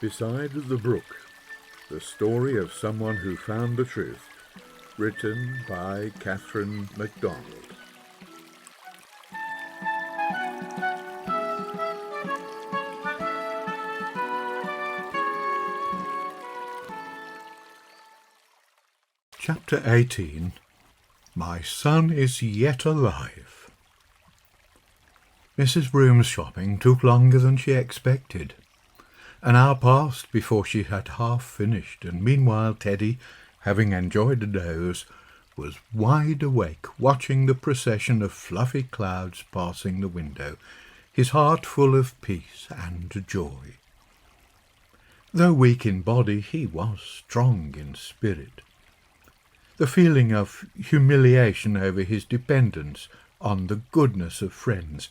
Beside the Brook, the story of someone who found the truth, written by McDonald. Chapter 18. My son is yet alive. Mrs. Broom's shopping took longer than she expected. An hour passed before she had half finished, and meanwhile Teddy, having enjoyed a doze, was wide awake, watching the procession of fluffy clouds passing the window, his heart full of peace and joy. Though weak in body, he was strong in spirit. The feeling of humiliation over his dependence on the goodness of friends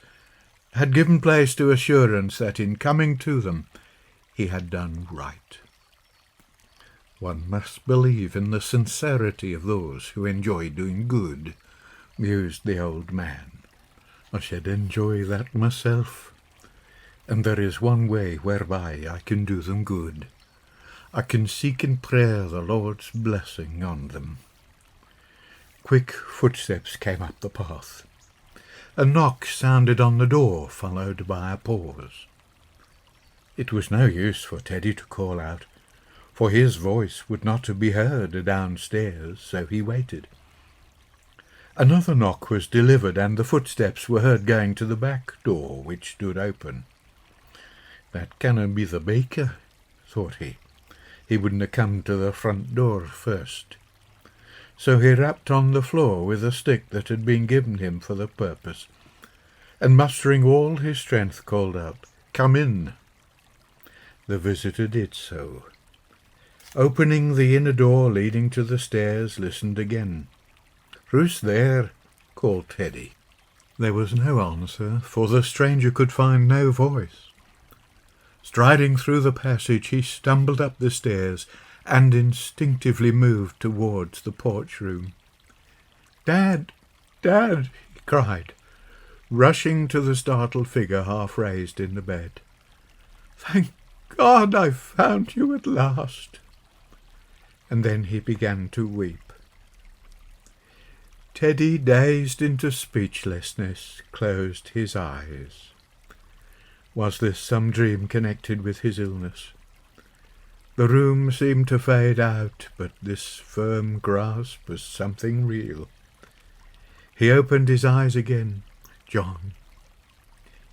had given place to assurance that in coming to them he had done right. One must believe in the sincerity of those who enjoy doing good, mused the old man. I should enjoy that myself, and there is one way whereby I can do them good. I can seek in prayer the Lord's blessing on them. Quick footsteps came up the path. A knock sounded on the door, followed by a pause. It was no use for Teddy to call out, for his voice would not be heard downstairs, so he waited. Another knock was delivered, and the footsteps were heard going to the back door, which stood open. That canna be the baker, thought he. He wouldn't have come to the front door first. So he rapped on the floor with a stick that had been given him for the purpose, and mustering all his strength called out, "Come in." The visitor did so. Opening the inner door leading to the stairs, listened again. "Who's there?" called Teddy. There was no answer, for the stranger could find no voice. Striding through the passage, he stumbled up the stairs and instinctively moved towards the porch room. "Dad! Dad!" he cried, rushing to the startled figure half raised in the bed. "Thank God, I've found you at last." And then he began to weep. Teddy, dazed into speechlessness, closed his eyes. Was this some dream connected with his illness? The room seemed to fade out, but this firm grasp was something real. He opened his eyes again. "John."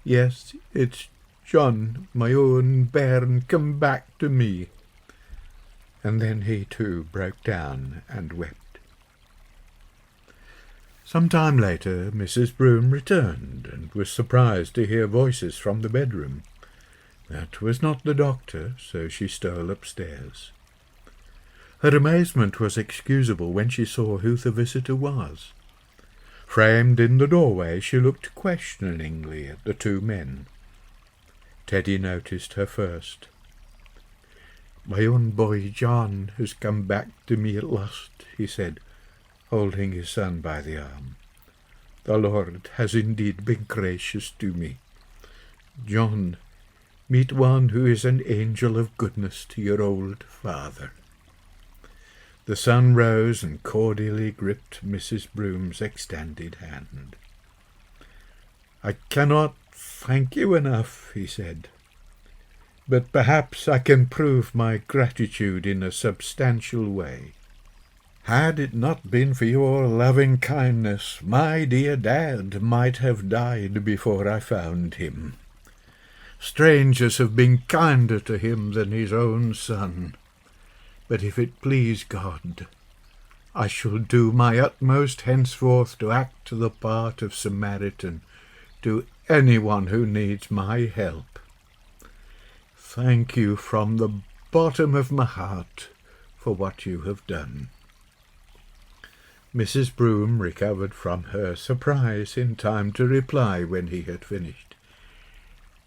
"Yes, it's John, my own bairn, come back to me." And then he too broke down and wept. Some time later Mrs. Broom returned, and was surprised to hear voices from the bedroom. That was not the doctor, so she stole upstairs. Her amazement was excusable when she saw who the visitor was. Framed in the doorway, she looked questioningly at the two men. Teddy noticed her first. "My own boy John has come back to me at last," he said, holding his son by the arm. "The Lord has indeed been gracious to me. John, meet one who is an angel of goodness to your old father." The son rose and cordially gripped Mrs. Broom's extended hand. "I cannot thank you enough," he said, "but perhaps I can prove my gratitude in a substantial way. Had it not been for your loving kindness, my dear Dad might have died before I found him. Strangers have been kinder to him than his own son. But if it please God, I shall do my utmost henceforth to act the part of Samaritan to anyone who needs my help. Thank you from the bottom of my heart for what you have done." Mrs. Broom recovered from her surprise in time to reply when he had finished.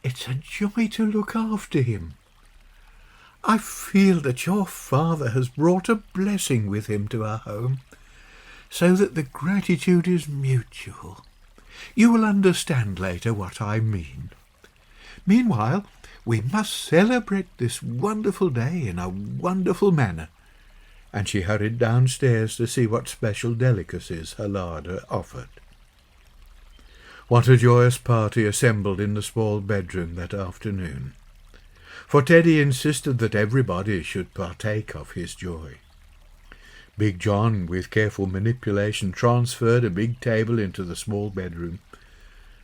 "It's a joy to look after him. I feel that your father has brought a blessing with him to our home, so that the gratitude is mutual. You will understand later what I mean. Meanwhile, We must celebrate this wonderful day in a wonderful manner." And she hurried downstairs to see what special delicacies her larder offered. What a joyous party assembled in the small bedroom that afternoon, for Teddy insisted that everybody should partake of his joy. Big John, with careful manipulation, transferred a big table into the small bedroom,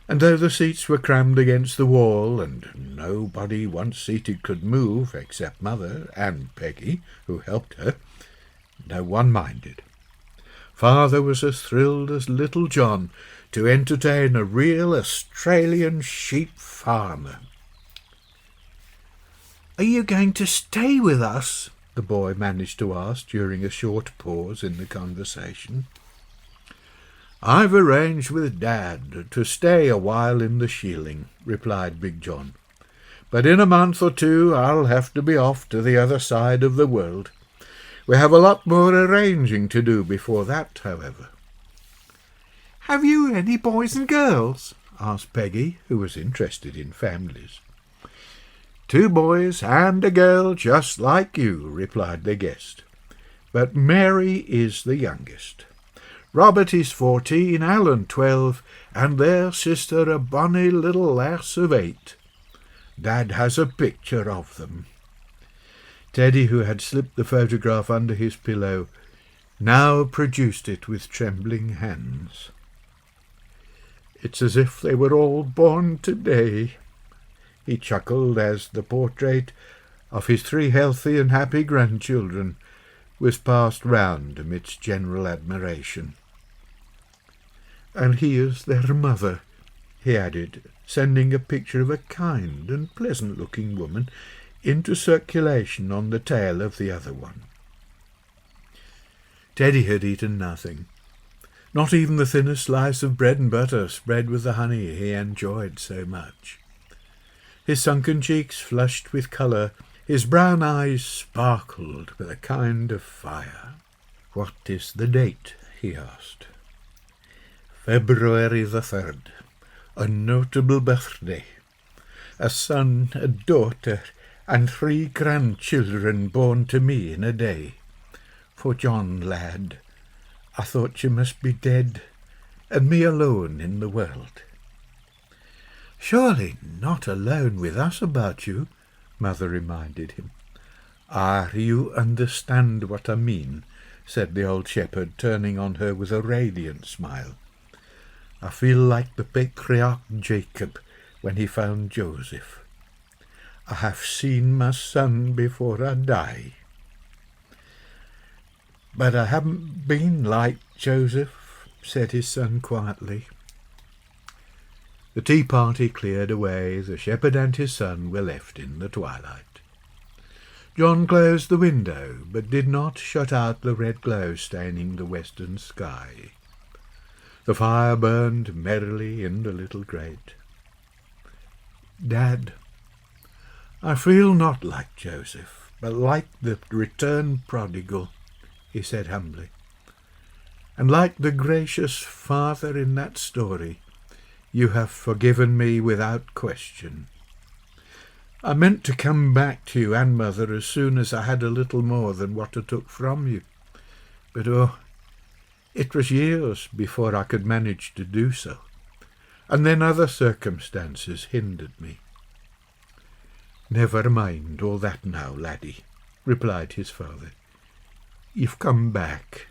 and though the seats were crammed against the wall, and nobody once seated could move except Mother and Peggy, who helped her, no one minded. Father was as thrilled as little John to entertain a real Australian sheep farmer. "Are you going to stay with us?" the boy managed to ask during a short pause in the conversation. "I've arranged with Dad to stay a while in the shieling," replied Big John. "But in a month or two I'll have to be off to the other side of the world. We have a lot more arranging to do before that, however." "Have you any boys and girls?" asked Peggy, who was interested in families. "2 boys and a girl just like you," replied the guest. "But Mary is the youngest. Robert is 14, Alan 12, and their sister a bonny little lass of 8. Dad has a picture of them." Teddy, who had slipped the photograph under his pillow, now produced it with trembling hands. "It's as if they were all born today," he chuckled as the portrait of his 3 healthy and happy grandchildren was passed round amidst general admiration. "And here's their mother," he added, sending a picture of a kind and pleasant-looking woman into circulation on the tail of the other one. Teddy had eaten nothing, not even the thinnest slice of bread and butter spread with the honey he enjoyed so much. His sunken cheeks flushed with colour, his brown eyes sparkled with a kind of fire. "What is the date?" he asked. "February the 3rd, a notable birthday. A son, a daughter, and 3 grandchildren born to me in a day. For John, lad, I thought you must be dead, and me alone in the world." "Surely not alone with us about you," Mother reminded him. "Ah, you understand what I mean," said the old shepherd, turning on her with a radiant smile. "I feel like the patriarch Jacob when he found Joseph. I have seen my son before I die." "But I haven't been like Joseph," said his son quietly. The tea party cleared away. The shepherd and his son were left in the twilight. John closed the window, but did not shut out the red glow staining the western sky. The fire burned merrily in the little grate. "Dad, I feel not like Joseph, but like the returned prodigal," he said humbly. "And like the gracious Father in that story, you have forgiven me without question. I meant to come back to you and Mother as soon as I had a little more than what I took from you, but it was years before I could manage to do so, and then other circumstances hindered me." "Never mind all that now, laddie," replied his father. "You've come back,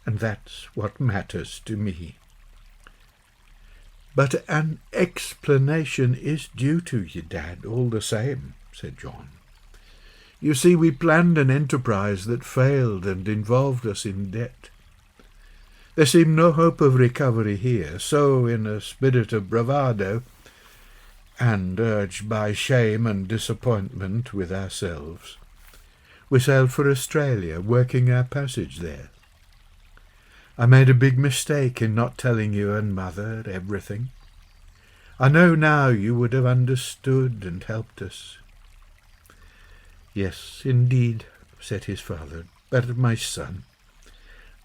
and that's what matters to me." "But an explanation is due to you, Dad, all the same," said John. "You see, we planned an enterprise that failed and involved us in debt. There seemed no hope of recovery here, so in a spirit of bravado, and urged by shame and disappointment with ourselves, we sailed for Australia, working our passage there. I made a big mistake in not telling you and Mother everything. I know now you would have understood and helped us." "Yes, indeed," said his father, "but my son,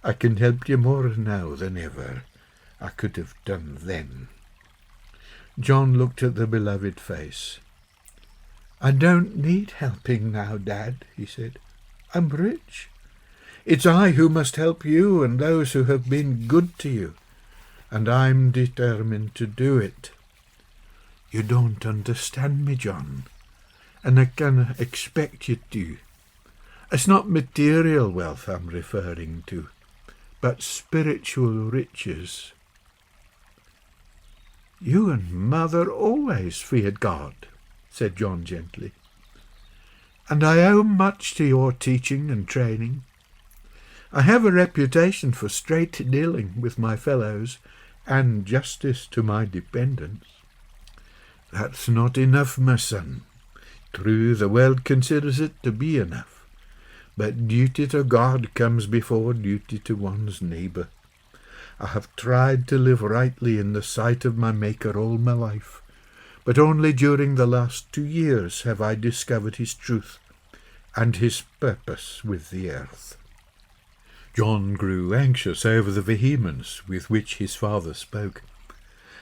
I can help you more now than ever I could have done then." John looked at the beloved face. "I don't need helping now, Dad," he said. "I'm rich. It's I who must help you and those who have been good to you, and I'm determined to do it." "You don't understand me, John, and I can expect you to. It's not material wealth I'm referring to, but spiritual riches." "You and Mother always feared God," said John gently, "and I owe much to your teaching and training. I have a reputation for straight dealing with my fellows and justice to my dependents." "That's not enough, my son. True, the world considers it to be enough, but duty to God comes before duty to one's neighbour. I have tried to live rightly in the sight of my Maker all my life, but only during the last 2 years have I discovered his truth and his purpose with the earth." John grew anxious over the vehemence with which his father spoke,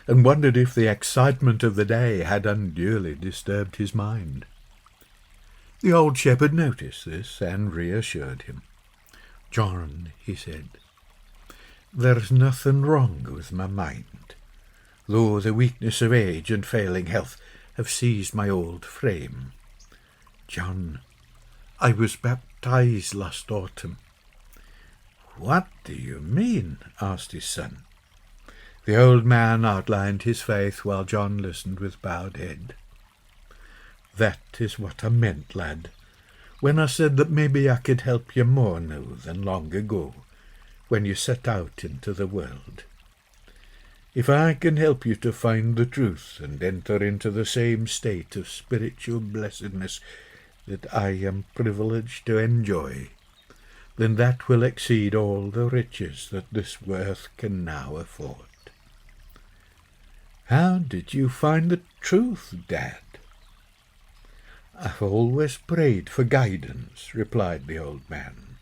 and wondered if the excitement of the day had unduly disturbed his mind. The old shepherd noticed this and reassured him. "John," he said, "there's nothing wrong with my mind, though the weakness of age and failing health have seized my old frame. John, I was baptized last autumn." "What do you mean?" asked his son. The old man outlined his faith while John listened with bowed head. "That is what I meant, lad, when I said that maybe I could help you more now than long ago, when you set out into the world. If I can help you to find the truth and enter into the same state of spiritual blessedness that I am privileged to enjoy, then that will exceed all the riches that this earth can now afford." "How did you find the truth, Dad?" "I've always prayed for guidance," replied the old man,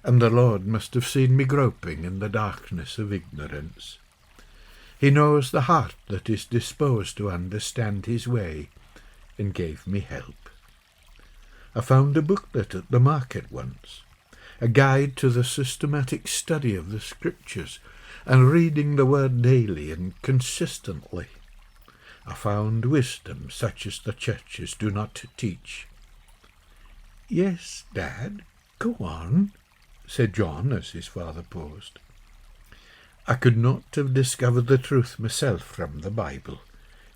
"and the Lord must have seen me groping in the darkness of ignorance. He knows the heart that is disposed to understand his way, and gave me help. I found a booklet at the market once, a guide to the systematic study of the Scriptures, and reading the Word daily and consistently. I found wisdom such as the churches do not teach." "Yes, Dad, go on," said John as his father paused. "I could not have discovered the truth myself from the Bible,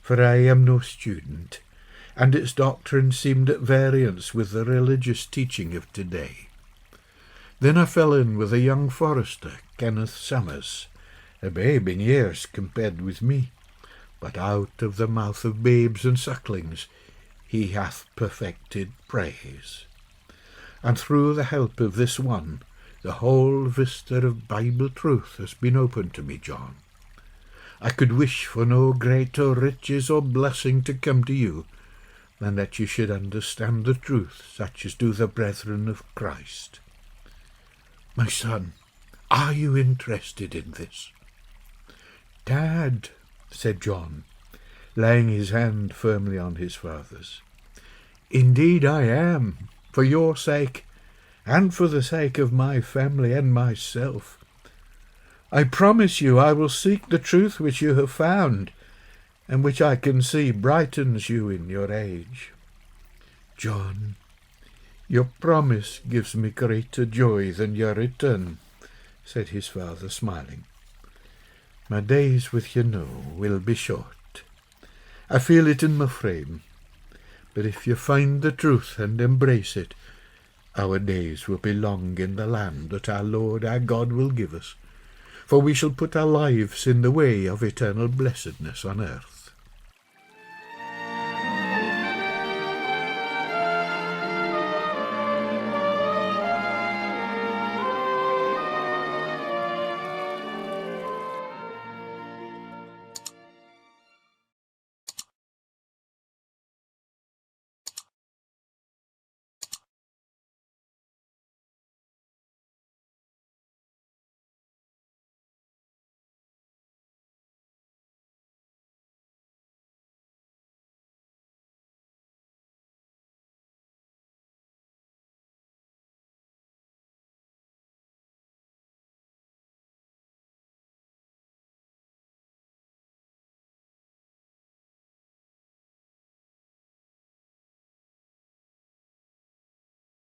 for I am no student, and its doctrine seemed at variance with the religious teaching of today. Then I fell in with a young forester, Kenneth Summers, a babe in years compared with me, but out of the mouth of babes and sucklings he hath perfected praise. And through the help of this one, the whole vista of Bible truth has been opened to me, John. I could wish for no greater riches or blessing to come to you than that you should understand the truth such as do the brethren of Christ. My son, are you interested in this?" "Dad," said John, laying his hand firmly on his father's, "indeed I am, for your sake, and for the sake of my family and myself. I promise you I will seek the truth which you have found, and which I can see brightens you in your age." "John, your promise gives me greater joy than your return," said his father, smiling. "My days with you now will be short. I feel it in my frame. But if you find the truth and embrace it, our days will be long in the land that our Lord our God will give us, for we shall put our lives in the way of eternal blessedness on earth.